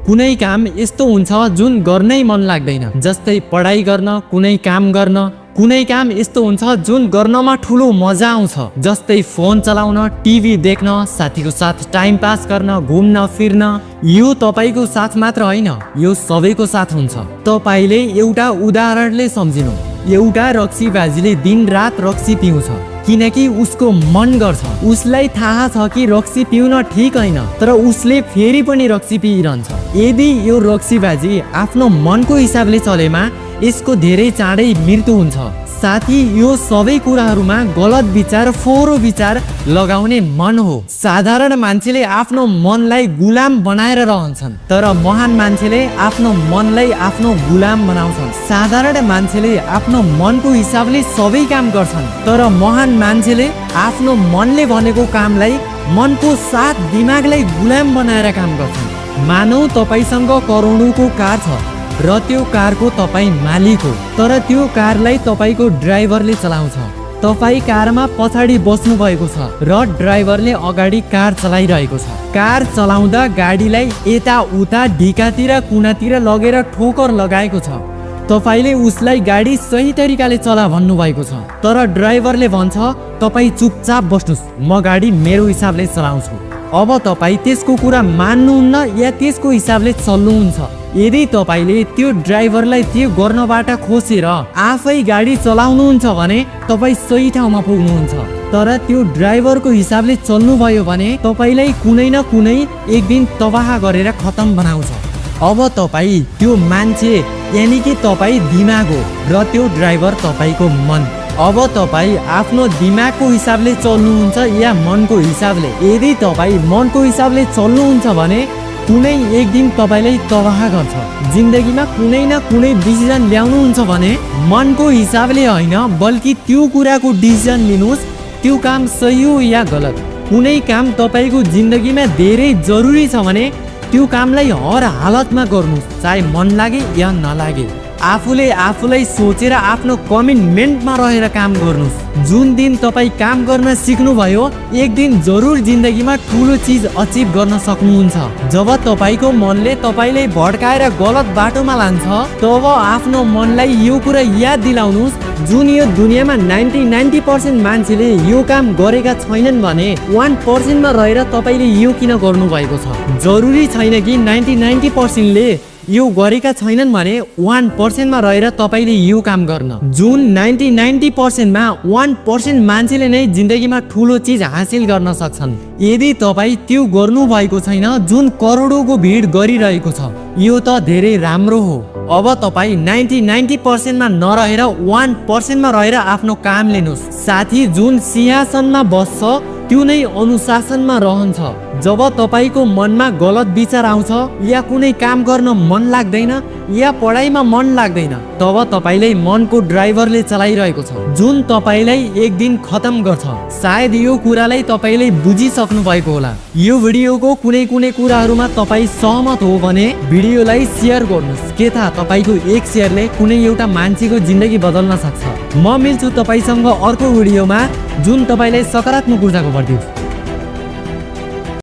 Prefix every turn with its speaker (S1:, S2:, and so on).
S1: कुनै काम यस्तो हुन्छ जुन गर्नै मन लाग्दैन, जस्तै पढाइ गर्न, कुनै काम गर्न। कुनै काम यस्तो हुन्छ जुन गर्नमा ठुलो मजा आउँछ, जस्तै फोन चलाउन, टिभी देख्न, साथीको साथ टाइम पास गर्न, घुम्न फिर्न। यो तपाईको साथ मात्र होइन, यो सबैको साथ हुन्छ। तपाईले एउटा उदाहरणले सम्झिनु। एउटा रक्सी बाजीले दिन रात रक्सी पिउँछ किनकि उसको मन गर्छ। उसलाई थाहा छ कि रक्सी पिउन ठीक होइन, तर उसले फेरि पनि रक्सी पिइरहन्छ। यदि यो रक्सी बाजी आफ्नो मनको हिसाबले चलेमा यसको धेरै चाँडै मृत्यु हुन्छ। साथी, यो सबै कुराहरूमा गलत विचार, फोहोरो विचार लगाउने मन हो। साधारण मान्छेले आफ्नो मनलाई गुलाम बनाएर रहन्छन्, तर महान मान्छेले आफ्नो मनलाई आफ्नो गुलाम बनाउँछन्। साधारण मान्छेले आफ्नो मनको हिसाबले सबै काम गर्छन्, तर महान मान्छेले आफ्नो मनले भनेको कामलाई मनको साथ दिमागलाई गुलाम बनाएर काम गर्छन्। मानौ तपाईसँग करोडौँको कार छ र त्यो कारको तपाईँ मालिक हो, तर त्यो कारलाई तपाईको ड्राइभरले चलाउँछ। तपाईँ कारमा पछाडि बस्नु भएको छ र ड्राइभरले अगाडि कार चलाइरहेको छ। कार चलाउँदा गाडीलाई यता उता ढिकातिर कुनातिर लगेर ठोकर लगाएको छ। तपाईले उसलाई गाडी सही तरिकाले चला भन्नुभएको छ, तर ड्राइभरले भन्छ तपाईँ चुपचाप बस्नुस्, म गाडी मेरो हिसाबले चलाउँछु। अब तपाईँ त्यसको कुरा मान्नुहुन्न या त्यसको हिसाबले चल्नुहुन्छ। यदि तपाईले त्यो ड्राइभरलाई त्यो गर्नबाट खोसेर आफै गाडी चलाउनुहुन्छ भने तपाईँ सही ठाउँमा पुग्नुहुन्छ, तर त्यो ड्राइभरको हिसाबले चल्नुभयो भने तपाईलाई कुनै न कुनै एक दिन तबाह गरेर खतम बनाउँछ। अब तपाईँ त्यो मान्छे यानि कि तपाईँ दिमाग हो र त्यो ड्राइभर तपाईको मन। अब तपाईँ आफ्नो दिमागको हिसाबले चल्नुहुन्छ या मनको हिसाबले? यदि तपाईँ मनको हिसाबले चल्नुहुन्छ भने कुनै एक दिन तपाईलाई तबाह गर्छ। जिन्दगीमा कुनै न कुनै डिसिजन ल्याउनुहुन्छ भने मनको हिसाबले होइन, बल्कि त्यो कुराको डिसिजन लिनुहोस्, त्यो काम सही हो या गलत। कुनै काम तपाईको जिन्दगीमा धेरै जरुरी छ भने त्यो कामलाई हर हालतमा गर्नुहोस्, चाहे मन लागे या नलागे। आफूलाई सोचेर आफ्नो कमिटमेन्टमा रहेर काम गर्नुहोस्। जुन दिन तपाईँ काम गर्न सिक्नुभयो, एक दिन जरुर जिन्दगीमा ठुलो चिज अचिभ गर्न सक्नुहुन्छ। जब तपाईको मनले तपाईलाई भड्काएर गलत बाटोमा लान्छ, तब आफ्नो मनलाई यो कुरा याद दिलाउनुहोस्, जुन यो दुनियाँमा 90% मान्छेले यो काम गरेका छैनन् भने 1% मा रहेर तपाईले यो किन गर्नुभएको छ? जरुरी छैन कि 90% ले यो गरेका छैनन् भने 1% मा रहेर तपाईले यो काम गर्न। जुन 90% मा 1% मान्छेले नै जिन्दगीमा ठुलो चिज हासिल गर्न सक्छन्। यदि तपाईँ त्यो गर्नु भएको छैन जुन करोडौँको भिड गरिरहेको छ, यो त धेरै राम्रो हो। अब तपाईँ 90% मा नरहेर 1% मा रहेर आफ्नो काम लिनुहोस्। साथी, जुन सिंहासनमा बस्छ त्यो नै अनुशासनमा रहन्छ। जब तपाईको मनमा गलत विचार आउँछ या कुनै काम गर्न मन लाग्दैन या पढाइमा मन लाग्दैन, तब तपाईलाई मनको ड्राइभरले चलाइरहेको छ, जुन तपाईलाई एक दिन खतम गर्छ। सायद यो कुरालाई तपाईले बुझिसक्नु भएको होला। यो भिडियोको कुनै कुराहरूमा तपाईँ सहमत हो भने भिडियोलाई सेयर गर्नुहोस्। के थाहा, तपाईको एक सेयरले कुनै एउटा मान्छेको जिन्दगी बदल्न सक्छ। म मिल्छु तपाईसँग अर्को भिडियोमा, जुन तपाईलाई सकारात्मक ऊर्जाको भर दियोस्।